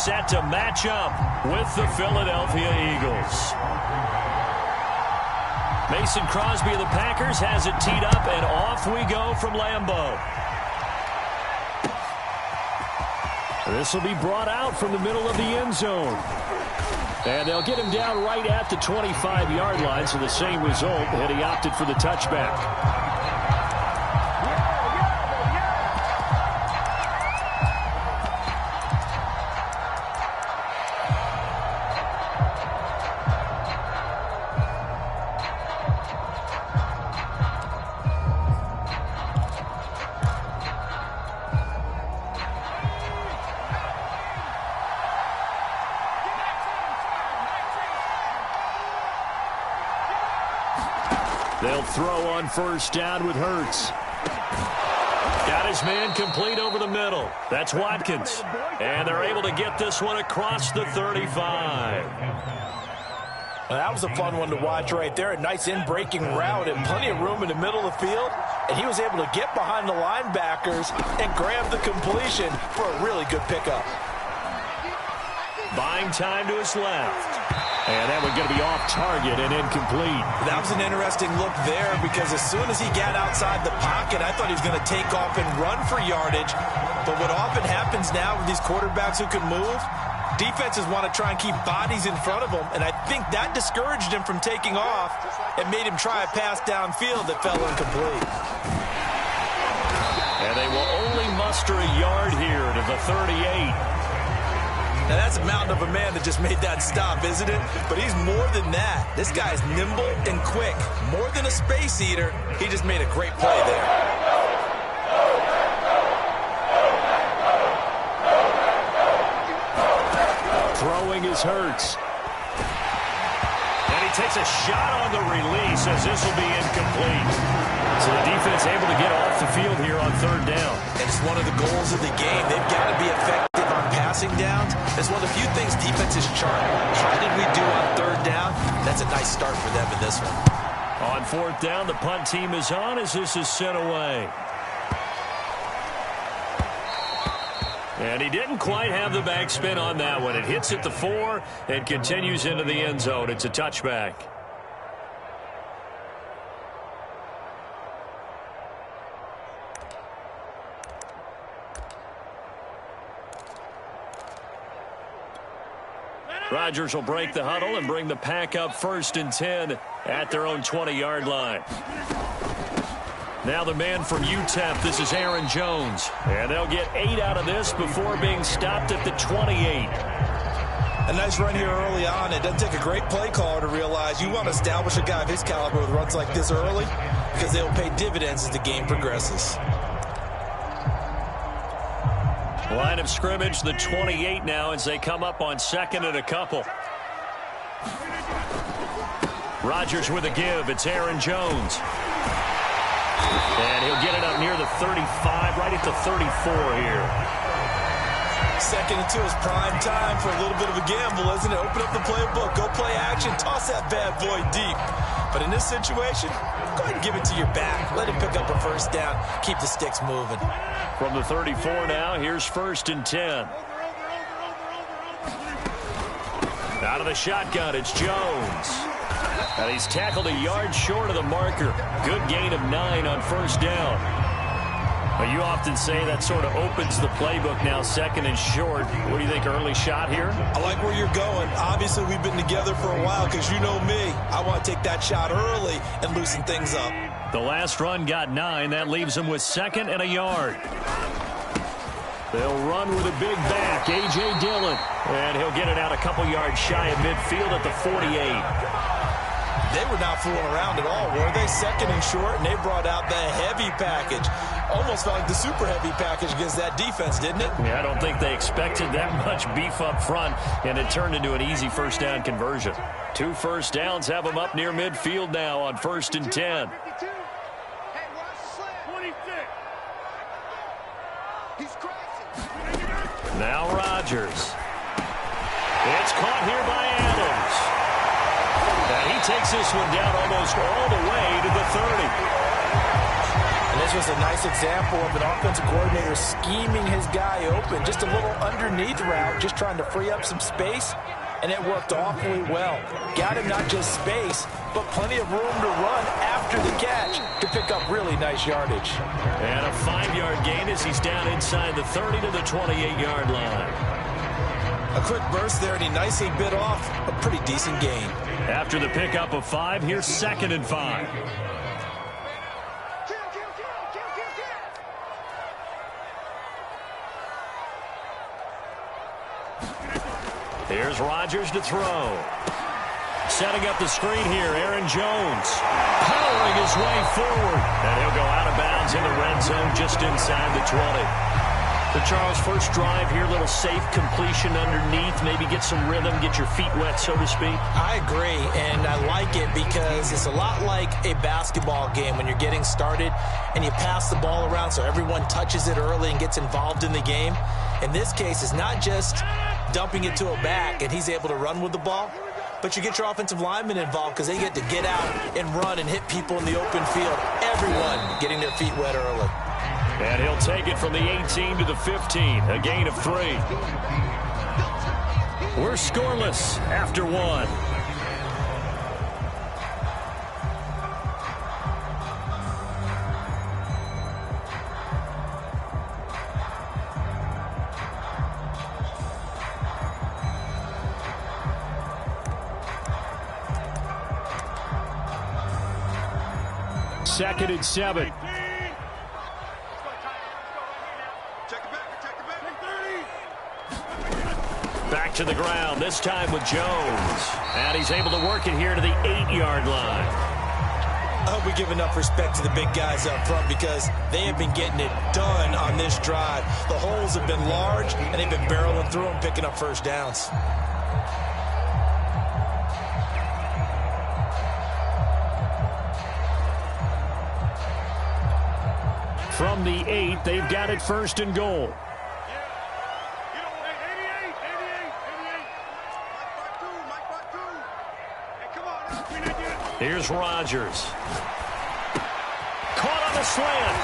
set to match up with the Philadelphia Eagles. Mason Crosby of the Packers has it teed up, and off we go from Lambeau. This will be brought out from the middle of the end zone. And they'll get him down right at the 25-yard line, so the same result, and he opted for the touchback. They'll throw on first down with Hurts. Got his man complete over the middle. That's Watkins. And they're able to get this one across the 35. Well, that was a fun one to watch right there. A nice in-breaking route and plenty of room in the middle of the field. And he was able to get behind the linebackers and grab the completion for a really good pickup. Buying time to his left. And that one's going to be off target and incomplete. That was an interesting look there because as soon as he got outside the pocket, I thought he was going to take off and run for yardage. But what often happens now with these quarterbacks who can move, defenses want to try and keep bodies in front of them. And I think that discouraged him from taking off and made him try a pass downfield that fell incomplete. And they will only muster a yard here to the 38. Now, that's a mountain of a man that just made that stop, isn't it? But he's more than that. This guy's nimble and quick. More than a space eater, he just made a great play there. Throwing is Hurts. And he takes a shot on the release as this will be incomplete. So the defense able to get off the field here on third down. And it's one of the goals of the game. They've got to be effective on passing downs. It's one of the few things defenses chart. How did we do on third down? That's a nice start for them in this one. On fourth down, the punt team is on as this is sent away. And he didn't quite have the backspin on that one. It hits at the 4 and continues into the end zone. It's a touchback. Rodgers will break the huddle and bring the pack up 1st and 10 at their own 20-yard line. Now the man from UTEP, this is Aaron Jones. And they'll get 8 out of this before being stopped at the 28. A nice run here early on. It doesn't take a great play caller to realize you want to establish a guy of his caliber with runs like this early because they'll pay dividends as the game progresses. Line of scrimmage, the 28 now as they come up on 2nd and a couple. Rodgers with a give. It's Aaron Jones. And he'll get it up near the 35, right at the 34 here. 2nd and 2 is prime time for a little bit of a gamble, isn't it? Open up the playbook, go play action, toss that bad boy deep. But in this situation, go ahead and give it to your back. Let him pick up a first down. Keep the sticks moving. From the 34 now, here's 1st and 10. Out of the shotgun, it's Jones. And he's tackled a yard short of the marker. Good gain of 9 on first down. Well, you often say that sort of opens the playbook now, 2nd and short. What do you think, early shot here? I like where you're going. Obviously, we've been together for a while because you know me. I want to take that shot early and loosen things up. The last run got 9. That leaves him with 2nd and a yard. They'll run with a big back, A.J. Dillon. And he'll get it out a couple yards shy of midfield at the 48. They were not fooling around at all, were they? 2nd and short, and they brought out the heavy package. Almost felt like the super heavy package against that defense, didn't it? Yeah, I don't think they expected that much beef up front, and it turned into an easy first down conversion. 2 first downs have them up near midfield now on 1st and 10. Now Rodgers. It's caught here by Adams. And he takes this one down almost all the way to the 30. And This was a nice example of an offensive coordinator scheming his guy open. Just a little underneath route, just trying to free up some space, and it worked awfully well. Got him not just space, but plenty of room to run after the catch to pick up really nice yardage. And a 5-yard gain as he's down inside the 30 to the 28-yard line. A quick burst there, and he nicely bit off a pretty decent gain. After the pickup of 5, here's 2nd and 5. Here's Rodgers to throw. Setting up the screen here, Aaron Jones. Powering his way forward. And he'll go out of bounds in the red zone just inside the 20. So, Charles, first drive here, little safe completion underneath. Maybe get some rhythm, get your feet wet, so to speak. I agree, and I like it because it's a lot like a basketball game when you're getting started and you pass the ball around so everyone touches it early and gets involved in the game. In this case, it's not just dumping it to a back and he's able to run with the ball, but you get your offensive linemen involved because they get to get out and run and hit people in the open field. Everyone getting their feet wet early. And he'll take it from the 18 to the 15, a gain of 3. We're scoreless after 1. Second and 7. Back to the ground, this time with Jones. And he's able to work it here to the 8-yard line. I hope we give enough respect to the big guys up front because they have been getting it done on this drive. The holes have been large, and they've been barreling through them, picking up first downs. From the 8, they've got it 1st and goal. Here's Rodgers. Caught on the slant.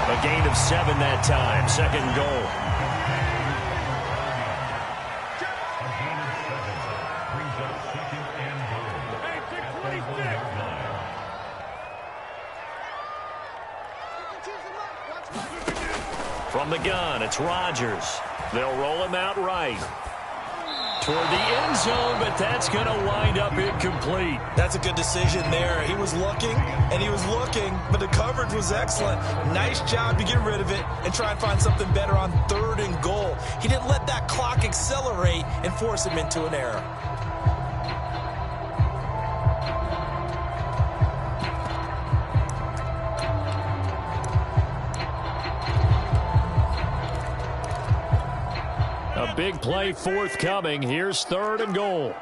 A gain of 7 that time. 2nd goal. From the gun, it's Rodgers. They'll roll him out right. Toward the end zone, but that's going to wind up incomplete. That's a good decision there. He was looking, and he was looking, but the coverage was excellent. Nice job to get rid of it and try and find something better on 3rd and goal. He didn't let that clock accelerate and force him into an error. A big play forthcoming. Here's 3rd and goal.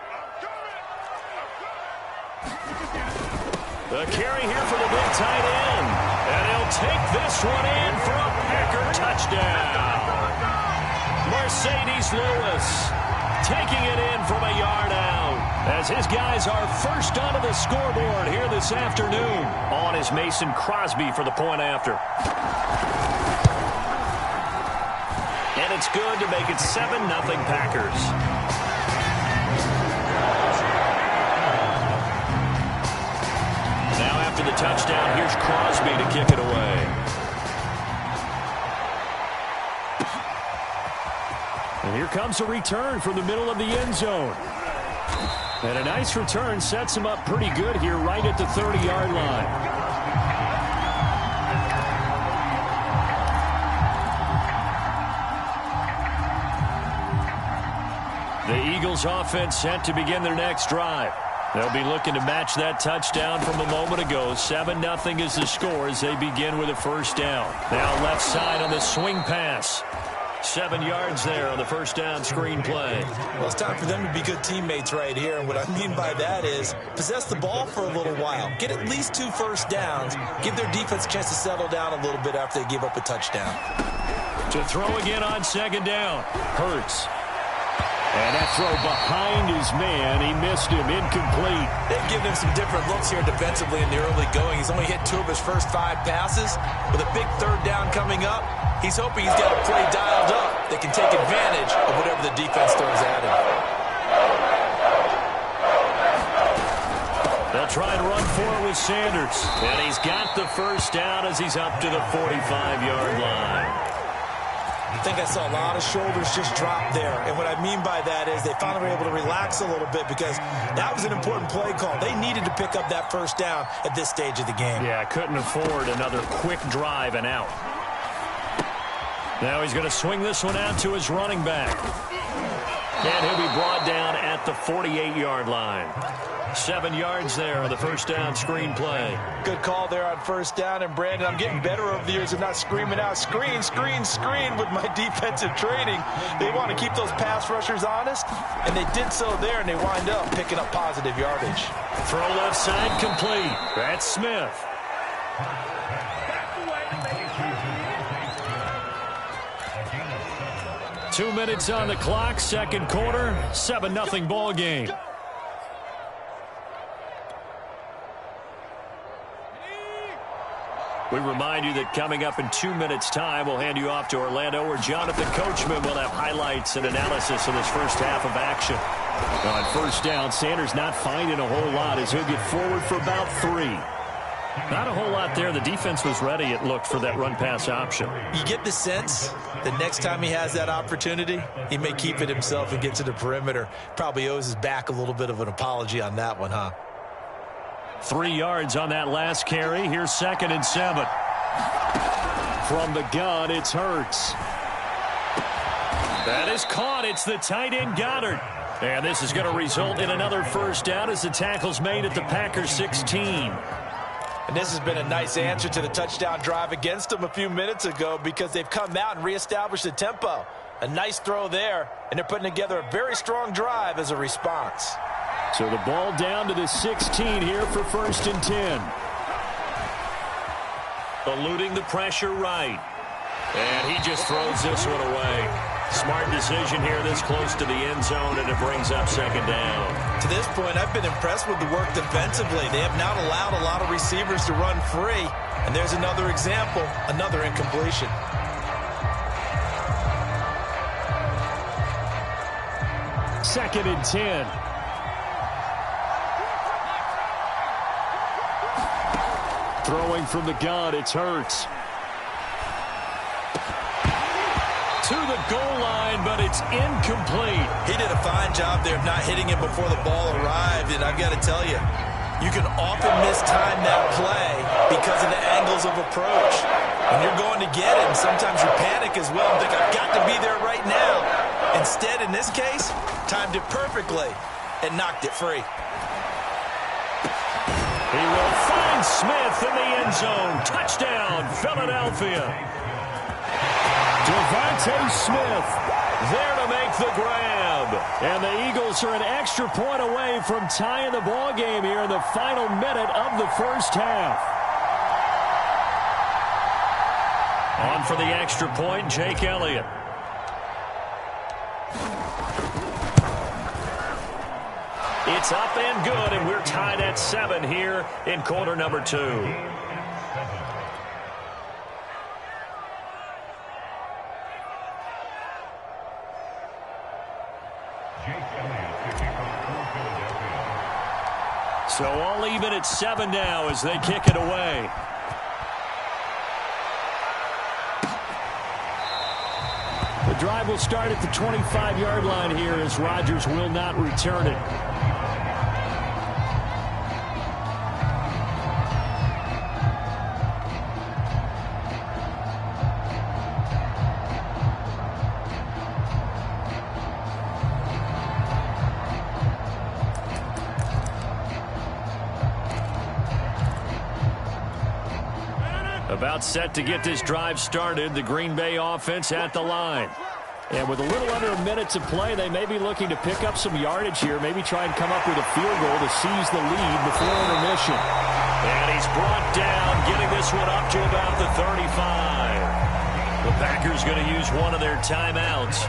The carry here for the big tight end. And he'll take this one in for a Packer touchdown. Mercedes Lewis taking it in from a yard out. As his guys are first onto the scoreboard here this afternoon. On is Mason Crosby for the point after. And it's good to make it 7-0 Packers. Now after the touchdown, here's Crosby to kick it away. And here comes a return from the middle of the end zone. And a nice return sets him up pretty good here right at the 30-yard line. The Eagles offense set to begin their next drive. They'll be looking to match that touchdown from a moment ago. 7-0 is the score as they begin with a first down. Now left side on the swing pass. 7 yards there on the first down screen play. Well, it's time for them to be good teammates right here. And what I mean by that is possess the ball for a little while. Get at least 2 first downs. Give their defense a chance to settle down a little bit after they give up a touchdown. To throw again on 2nd down. Hurts. And that throw behind his man, he missed him, incomplete. They've given him some different looks here defensively in the early going. He's only hit 2 of his first 5 passes. With a big 3rd down coming up, he's hoping he's got a play dialed up that can take advantage of whatever the defense throws at him. They'll try and run for it with Sanders. And he's got the first down as he's up to the 45-yard line. I think I saw a lot of shoulders just drop there. And what I mean by that is they finally were able to relax a little bit because that was an important play call. They needed to pick up that first down at this stage of the game. Yeah, couldn't afford another quick drive and out. Now he's going to swing this one out to his running back. And he'll be brought down at the 48-yard line. 7 yards there on the first down screen play. Good call there on first down. And, Brandon, I'm getting better over the years of not screaming out, screen, screen, screen with my defensive training. They want to keep those pass rushers honest, and they did so there, and they wind up picking up positive yardage. Throw left side complete. That's Smith. Two minutes on the clock, second quarter, 7-0 ball game. We remind you that coming up in 2 minutes' time, we'll hand you off to Orlando, where Jonathan Coachman will have highlights and analysis of this first half of action. On first down, Sanders not finding a whole lot as he'll get forward for about 3. Not a whole lot there. The defense was ready, it looked, for that run-pass option. You get the sense that next time he has that opportunity, he may keep it himself and get to the perimeter. Probably owes his back a little bit of an apology on that one, huh? 3 yards on that last carry. Here's 2nd and 7. From the gun, it's Hurts. That is caught. It's the tight end Goddard. And this is going to result in another first down as the tackle's made at the Packers 16. And this has been a nice answer to the touchdown drive against them a few minutes ago because they've come out and reestablished the tempo. A nice throw there, and they're putting together a very strong drive as a response. So the ball down to the 16 here for 1st and 10. Eluding the pressure right. And he just throws this one away. Smart decision here this close to the end zone, and it brings up 2nd down. To this point, I've been impressed with the work defensively. They have not allowed a lot of receivers to run free. And there's another example, another incompletion. Second and 10. Throwing from the gun, it's Hurts. To the goal line, but it's incomplete. He did a fine job there of not hitting him before the ball arrived, and I've got to tell you, you can often mistime that play because of the angles of approach. When you're going to get it, and sometimes you panic as well and think, I've got to be there right now. Instead, in this case, timed it perfectly and knocked it free. He will find Smith in the end zone. Touchdown, Philadelphia. Devontae Smith there to make the grab. And the Eagles are an extra point away from tying the ball game here in the final minute of the first half. On for the extra point, Jake Elliott. It's up and good, and we're tied at 7 here in quarter number 2. So all even at 7 now as they kick it away. The drive will start at the 25-yard line here as Rodgers will not return it. About set to get this drive started, the Green Bay offense at the line. And with a little under a minute to play, they may be looking to pick up some yardage here, maybe try and come up with a field goal to seize the lead before intermission. And he's brought down, getting this one up to about the 35. The Packers going to use one of their timeouts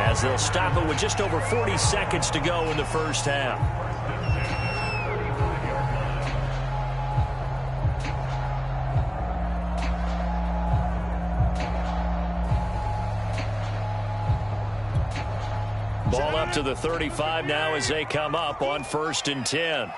as they'll stop it with just over 40 seconds to go in the first half. Ball up to the 35 now as they come up on 1st and 10.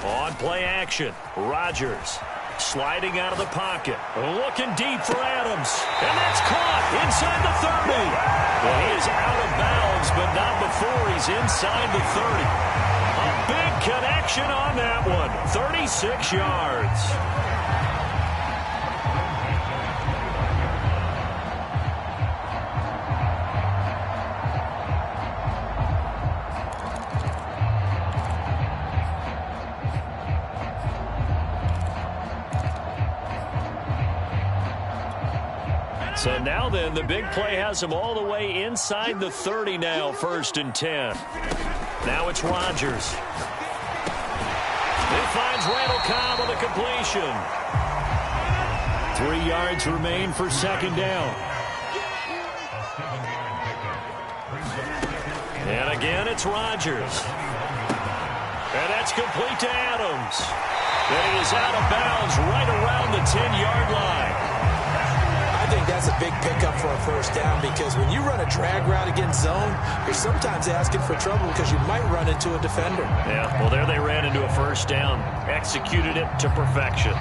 On play action, Rodgers sliding out of the pocket, looking deep for Adams, and that's caught inside the 30. Well, he is out of bounds, but not before he's inside the 30. A big connection on that one, 36 yards. So now then, the big play has him all the way inside the 30 now, 1st and 10. Now it's Rodgers. He finds Randall Cobb on the completion. 3 yards remain for 2nd down. And again, it's Rodgers. And that's complete to Adams. And he is out of bounds right around the 10-yard line. I think that's a big pickup for a 1st down, because when you run a drag route against zone, you're sometimes asking for trouble because you might run into a defender. Yeah, well, there they ran into a 1st down, executed it to perfection.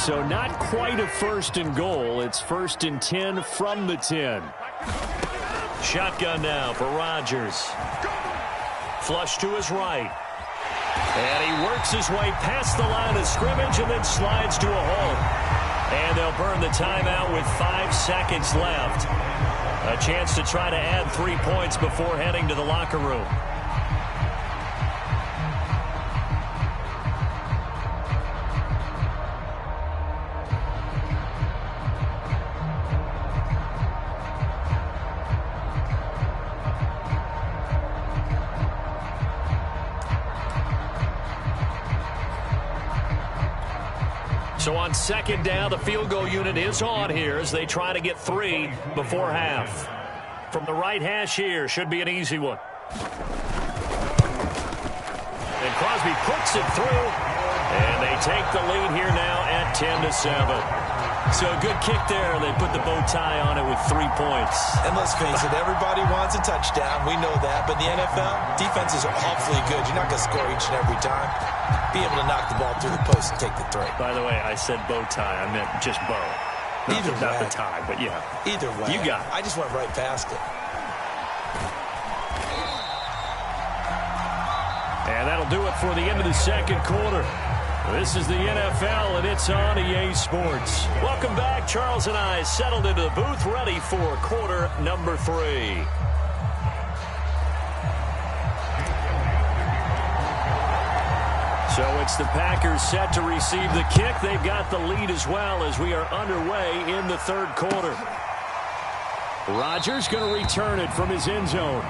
So not quite a 1st and goal. It's 1st and 10 from the 10. Shotgun now for Rodgers. Flush to his right. And he works his way past the line of scrimmage and then slides to a hole. And they'll burn the timeout with 5 seconds left. A chance to try to add 3 points before heading to the locker room. So on 2nd down, the field goal unit is on here as they try to get 3 before half. From the right hash here, should be an easy one. And Crosby puts it through, and they take the lead here now at 10-7. So a good kick there. They put the bow tie on it with 3 points. And let's face it, everybody wants a touchdown. We know that. But in the NFL, defenses are awfully good. You're not going to score each and every time. Be able to knock the ball through the post and take the throw. By the way, I said bow tie. I meant just bow. Either way. Not the tie, but yeah. Either way. You got it. I just went right past it. And that'll do it for the end of the 2nd quarter. This is the NFL, and it's on EA Sports. Welcome back. Charles and I settled into the booth, ready for quarter number 3. So it's the Packers set to receive the kick. They've got the lead as well as we are underway in the 3rd quarter. Rodgers going to return it from his end zone.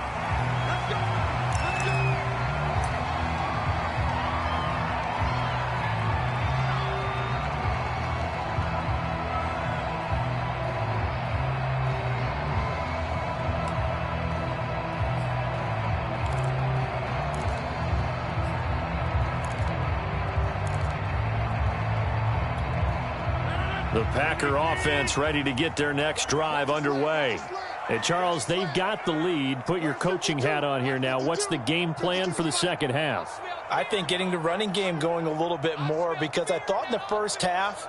The Packer offense ready to get their next drive underway. And Charles, they've got the lead. Put your coaching hat on here now. What's the game plan for the 2nd half? I think getting the running game going a little bit more, because I thought in the 1st half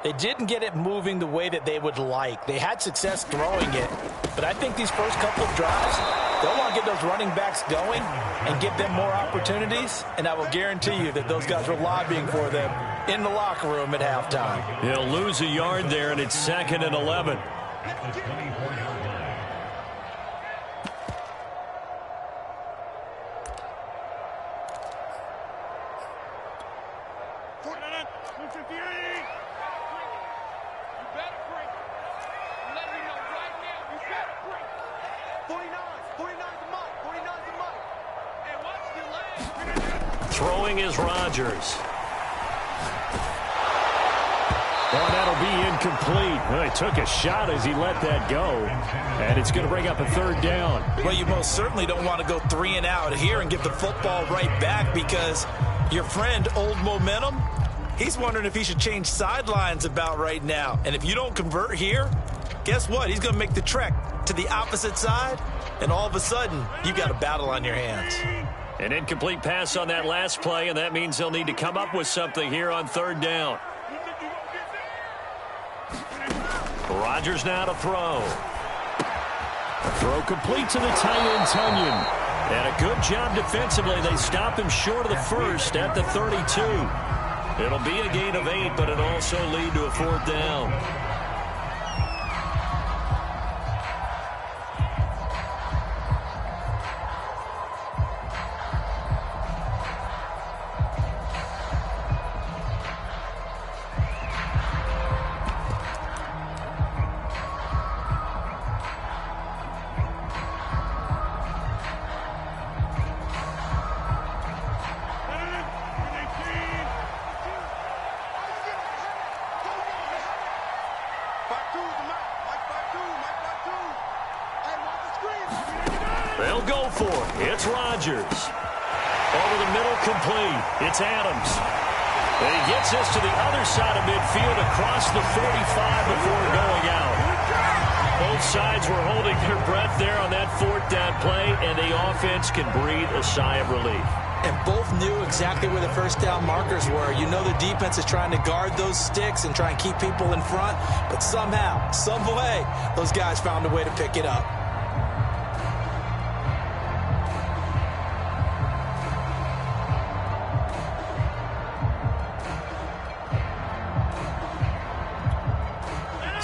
they didn't get it moving the way that they would like. They had success throwing it, but I think these first couple of drives, they'll want to get those running backs going and give them more opportunities, and I will guarantee you that those guys were lobbying for them in the locker room at halftime. He'll lose a yard there, and it's 2nd and 11. Throwing is Rodgers. Well, that'll be incomplete. Well, he took a shot as he let that go. And it's going to bring up a third down. Well, you most certainly don't want to go 3 and out here and give the football right back, because your friend, Old Momentum, he's wondering if he should change sidelines about right now. And if you don't convert here, guess what? He's going to make the trek to the opposite side, and all of a sudden, you've got a battle on your hands. An incomplete pass on that last play, and that means they'll need to come up with something here on third down. Rodgers now to throw. Throw complete to the tight end, Tunyon. And a good job defensively. They stop him short of the first at the 32. It'll be a gain of 8, but it'll also lead to a fourth down. They'll go for it. It's Rodgers. Over the middle, complete. It's Adams. And he gets this to the other side of midfield across the 45 before going out. Both sides were holding their breath there on that fourth down play, and the offense can breathe a sigh of relief. And both knew exactly where the first down markers were. You know the defense is trying to guard those sticks and try and keep people in front, but somehow, some way, those guys found a way to pick it up.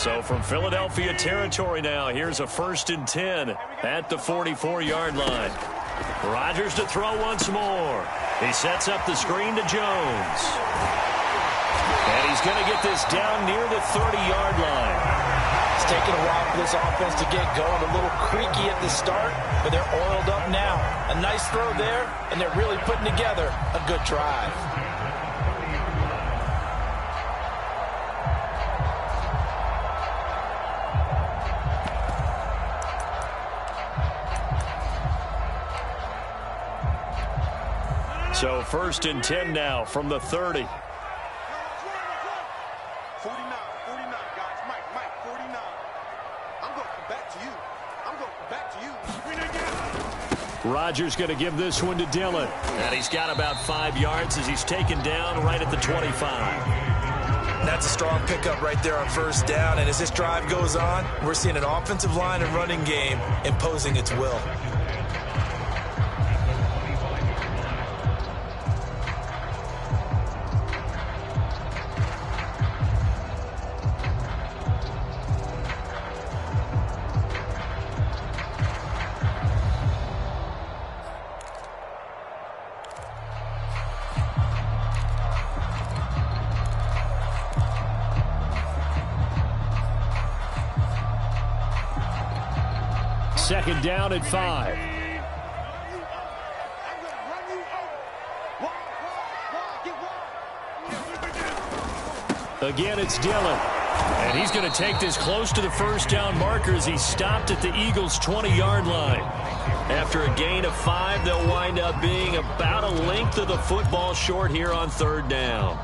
So from Philadelphia territory now, here's a 1st and 10 at the 44-yard line. Rodgers to throw once more. He sets up the screen to Jones. And he's going to get this down near the 30-yard line. It's taken a while for this offense to get going. A little creaky at the start, but they're oiled up now. A nice throw there, and they're really putting together a good drive. So 1st and 10 now from the 30. 49, 49, guys. Mike, 49. I'm going to come back to you. I'm going to come back to you. Rodgers going to give this one to Dillon. And he's got about 5 yards as he's taken down right at the 25. That's a strong pickup right there on first down. And as this drive goes on, we're seeing an offensive line and running game imposing its will. Second down at 5. Again, it's Dillon. And he's going to take this close to the first down marker as he stopped at the Eagles' 20-yard line. After a gain of 5, they'll wind up being about a length of the football short here on third down.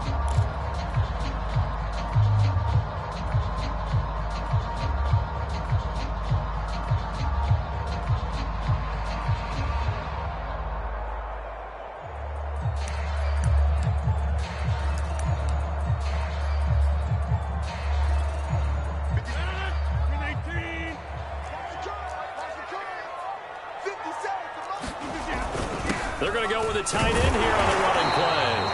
They're going to go with a tight end here on the running play.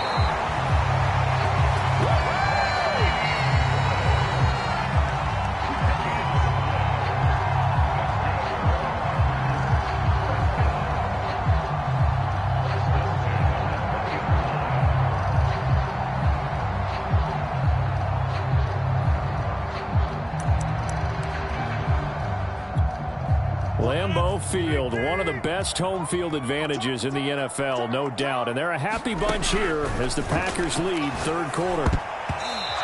Lambeau Field, one of the best home field advantages in the NFL, no doubt. And they're a happy bunch here as the Packers lead third quarter.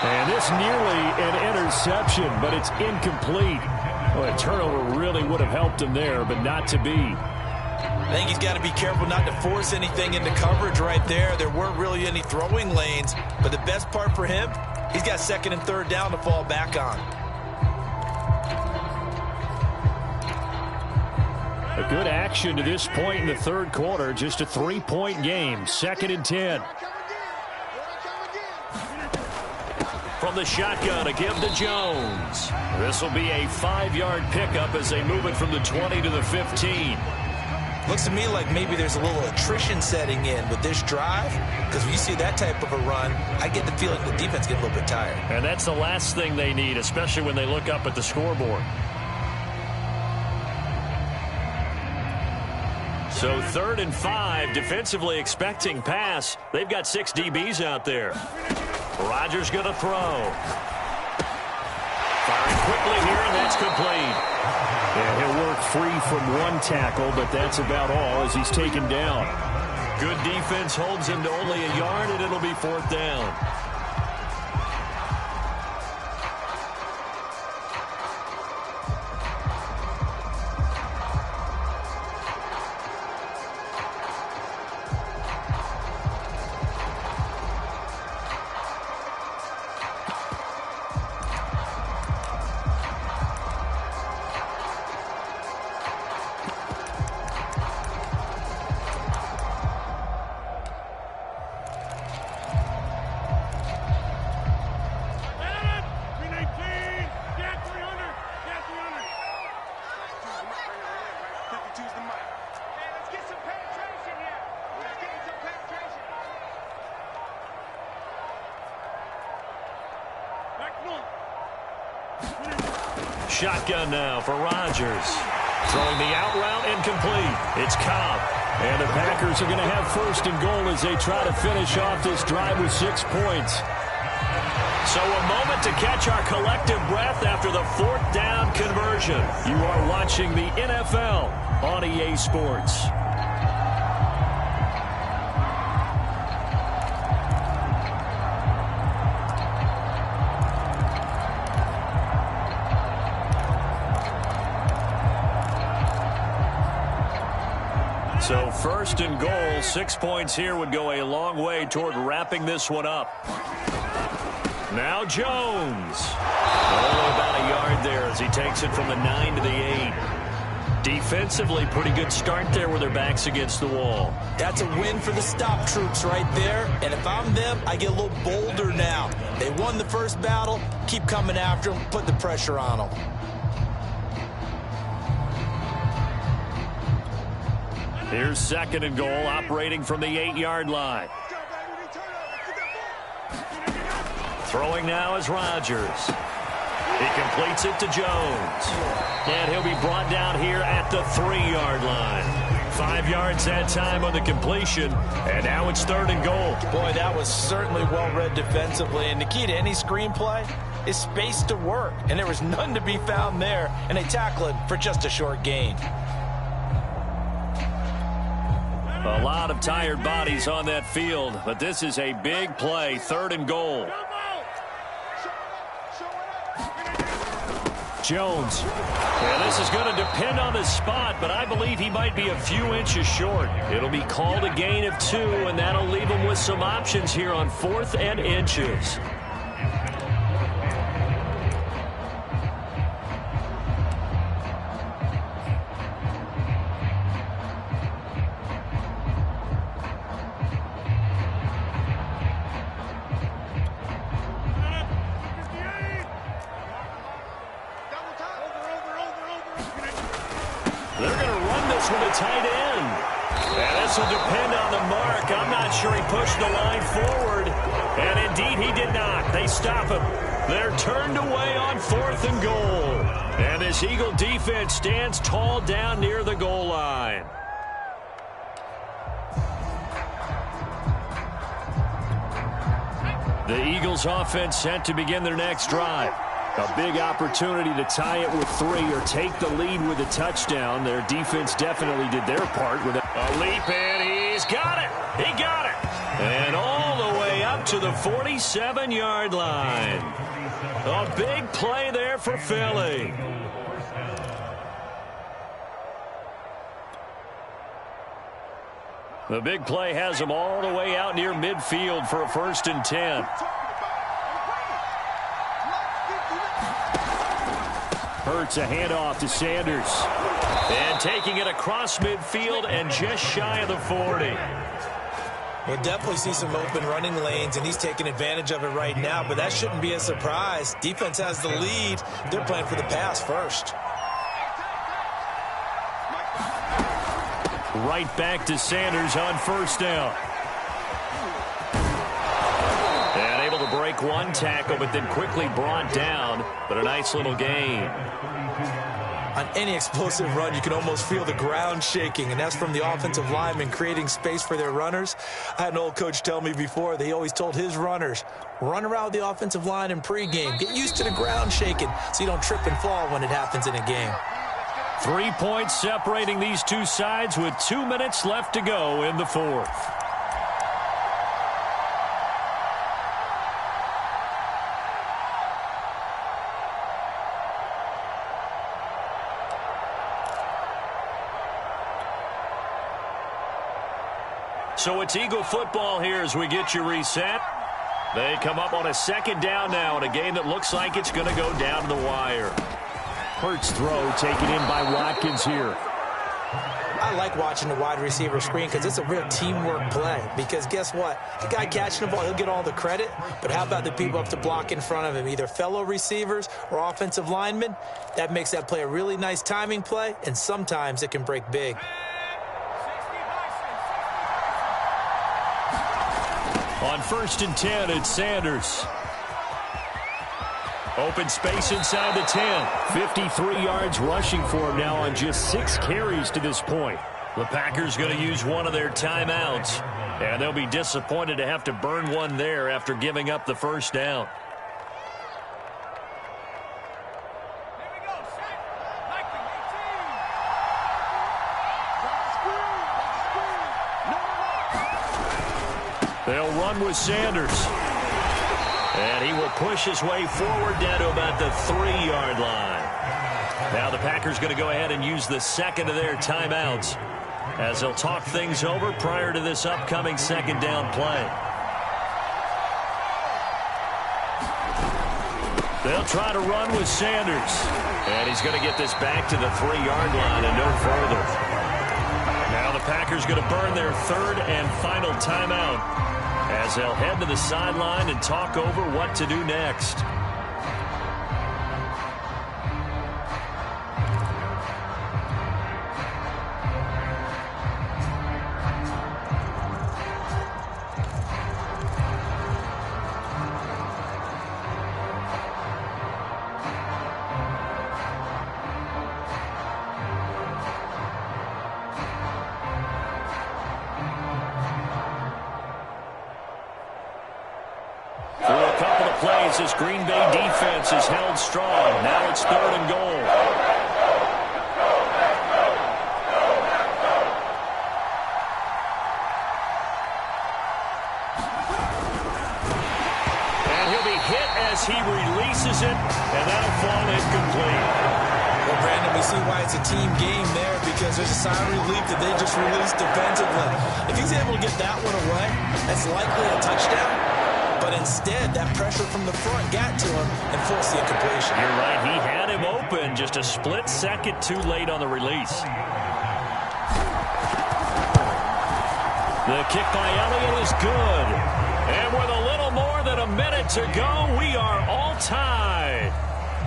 And this nearly an interception, but it's incomplete. Well, a turnover really would have helped him there, but not to be. I think he's got to be careful not to force anything into coverage right there. There weren't really any throwing lanes, but the best part for him, he's got second and third down to fall back on. A good action to this point in the third quarter. Just a 3-point game. 2nd and 10. From the shotgun, a give to Jones. This will be a 5-yard pickup as they move it from the 20 to the 15. Looks to me like maybe there's a little attrition setting in with this drive, because when you see that type of a run, I get the feeling the defense gets a little bit tired. And that's the last thing they need, especially when they look up at the scoreboard. So 3rd and 5, defensively expecting pass. They've got 6 DBs out there. Rodgers going to throw. Firing quickly here, and that's complete. And he'll work free from one tackle, but that's about all as he's taken down. Good defense holds him to only a yard, and it'll be 4th down. Shotgun now for Rodgers. Throwing the out route incomplete. It's Cobb. And the Packers are going to have 1st and goal as they try to finish off this drive with 6 points. So a moment to catch our collective breath after the 4th down conversion. You are watching the NFL on EA Sports. So 1st and goal, 6 points here would go a long way toward wrapping this one up. Now Jones. Only about a yard there as he takes it from the 9 to the 8. Defensively, pretty good start there with their backs against the wall. That's a win for the stop troops right there. And if I'm them, I get a little bolder now. They won the first battle. Keep coming after them. Put the pressure on them. Here's 2nd and goal, operating from the 8-yard line. Throwing now is Rodgers. He completes it to Jones. And he'll be brought down here at the 3-yard line. 5 yards that time on the completion. And now it's 3rd and goal. Boy, that was certainly well-read defensively. And the key to any screenplay is space to work. And there was none to be found there. And they tackle it for just a short gain. A lot of tired bodies on that field, but this is a big play, 3rd and goal. Jones. Yeah, this is going to depend on his spot, but I believe he might be a few inches short. It'll be called a gain of 2, and that'll leave him with some options here on 4th and inches. They're going to run this with a tight end. And this will depend on the mark. I'm not sure he pushed the line forward. And indeed he did not. They stop him. They're turned away on 4th and goal. And this Eagle defense stands tall down near the goal line. The Eagles offense set to begin their next drive. A big opportunity to tie it with 3 or take the lead with a touchdown. Their defense definitely did their part with a leap, and he's got it. He got it. And all the way up to the 47-yard line. A big play there for Philly. The big play has them all the way out near midfield for a 1st and 10. Hurts a handoff to Sanders. And taking it across midfield and just shy of the 40. We'll definitely see some open running lanes, and he's taking advantage of it right now, but that shouldn't be a surprise. Defense has the lead. They're playing for the pass first. Right back to Sanders on 1st down. And able to break one tackle, but then quickly brought down. But a nice little gain. On any explosive run, you can almost feel the ground shaking, and that's from the offensive linemen creating space for their runners. I had an old coach tell me before, they always told his runners, run around the offensive line in pregame. Get used to the ground shaking so you don't trip and fall when it happens in a game. 3 points separating these two sides with 2 minutes left to go in the 4th. So it's Eagle football here as we get you reset. They come up on a 2nd down now in a game that looks like it's going to go down to the wire. Hurts throw taken in by Watkins here. I like watching the wide receiver screen because it's a real teamwork play. Because guess what? The guy catching the ball, he'll get all the credit. But how about the people up to block in front of him? Either fellow receivers or offensive linemen. That makes that play a really nice timing play. And sometimes it can break big. On 1st and 10, it's Sanders. Open space inside the 10. 53 yards rushing for him now on just 6 carries to this point. The Packers going to use one of their timeouts, and they'll be disappointed to have to burn one there after giving up the 1st down. They'll run with Sanders. And he will push his way forward down to about the 3-yard line. Now the Packers going to go ahead and use the 2nd of their timeouts as they'll talk things over prior to this upcoming 2nd down play. They'll try to run with Sanders. And he's going to get this back to the 3-yard line and no further. Now the Packers going to burn their 3rd and final timeout as they'll head to the sideline and talk over what to do next. This Green Bay defense is held strong. Now it's 3rd and goal. And he'll be hit as he releases it, and that'll fall incomplete. Well, Brandon, we see why it's a team game there because there's a sign of relief that they just released defensively. If he's able to get that one away, that's likely a touchdown. But instead, that pressure from the front got to him and forced the incompletion. You're right. He had him open. Just a split second too late on the release. The kick by Elliott is good. And with a little more than a minute to go, we are all tied.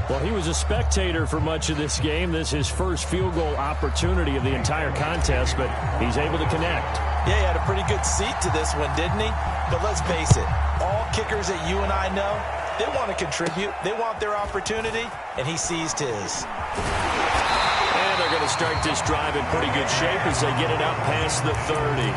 Well, he was a spectator for much of this game. This is his first field goal opportunity of the entire contest, but he's able to connect. Yeah, he had a pretty good seat to this one, didn't he? But let's face it, all kickers that you and I know, they want to contribute. They want their opportunity, and he seized his. And they're going to start this drive in pretty good shape as they get it out past the 30.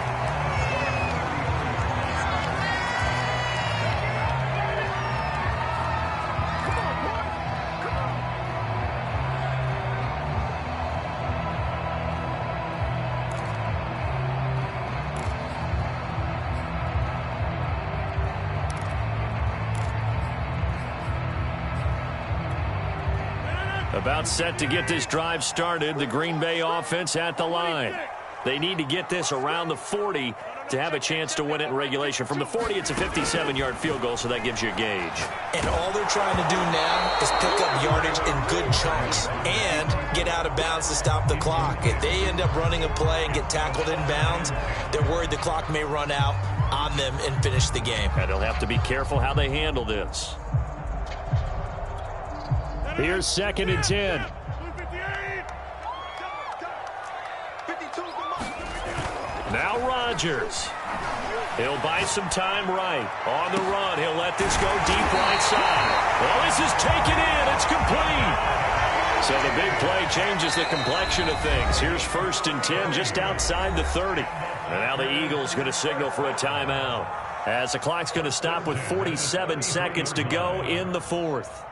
About set to get this drive started. The Green Bay offense at the line. They need to get this around the 40 to have a chance to win it in regulation. From the 40, it's a 57-yard field goal, so that gives you a gauge. And all they're trying to do now is pick up yardage in good chunks and get out of bounds to stop the clock. If they end up running a play and get tackled in bounds, they're worried the clock may run out on them and finish the game. And they'll have to be careful how they handle this. Here's 2nd and 10. Now Rodgers. He'll buy some time right. On the run, he'll let this go deep right side. Well, this is taken in. It's complete. So the big play changes the complexion of things. Here's 1st and 10 just outside the 30. And now the Eagles going to signal for a timeout, as the clock's going to stop with 47 seconds to go in the 4th.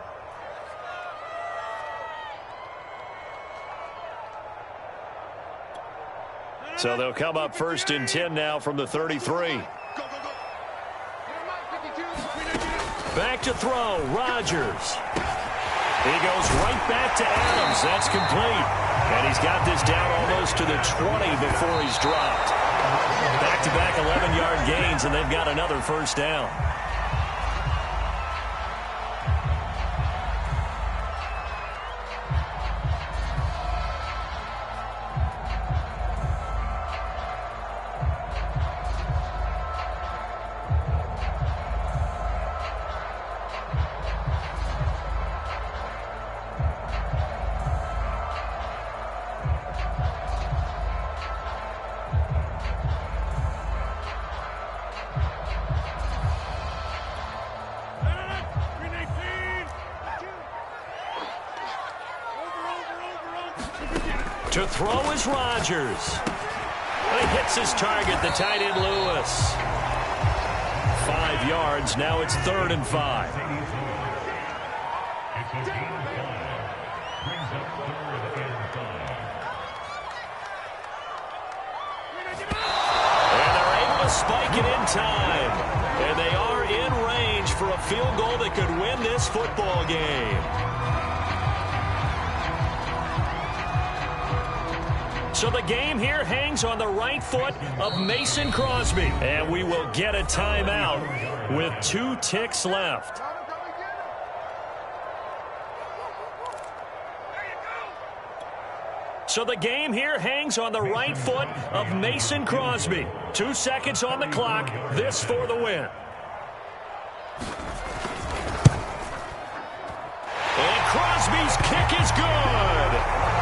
So they'll come up 1st and 10 now from the 33. Back to throw, Rodgers. He goes right back to Adams. That's complete. And he's got this down almost to the 20 before he's dropped. Back-to-back 11-yard gains, and they've got another 1st down. To throw is Rodgers. But he hits his target, the tight end Lewis. 5 yards. Now it's 3rd and 5. And they're able to spike it in time. And they are in range for a field goal that could win this football game. So the game here hangs on the right foot of Mason Crosby. And we will get a timeout with 2 ticks left. So the game here hangs on the right foot of Mason Crosby. 2 seconds on the clock. This for the win. And Crosby's kick is good.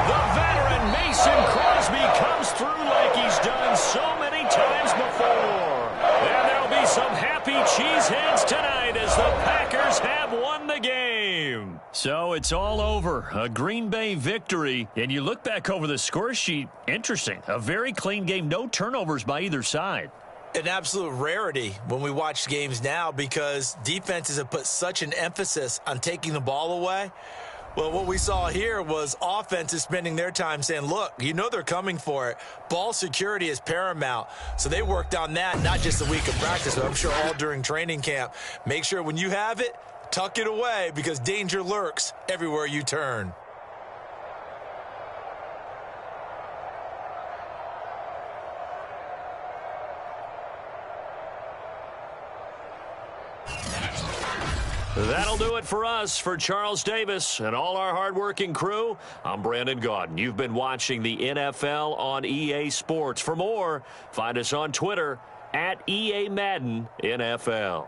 The veteran Mason Crosby comes through like he's done so many times before. And there'll be some happy cheeseheads tonight as the Packers have won the game. So it's all over. A Green Bay victory. And you look back over the score sheet. Interesting. A very clean game. No turnovers by either side. An absolute rarity when we watch games now because defenses have put such an emphasis on taking the ball away. Well, what we saw here was offenses spending their time saying, look, you know they're coming for it. Ball security is paramount. So they worked on that not just a week of practice, but I'm sure all during training camp. Make sure when you have it, tuck it away because danger lurks everywhere you turn. That'll do it for us. For Charles Davis and all our hardworking crew, I'm Brandon Gaudin. You've been watching the NFL on EA Sports. For more, find us on Twitter at EA Madden NFL.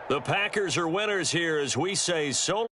The Packers are winners here as we say so long.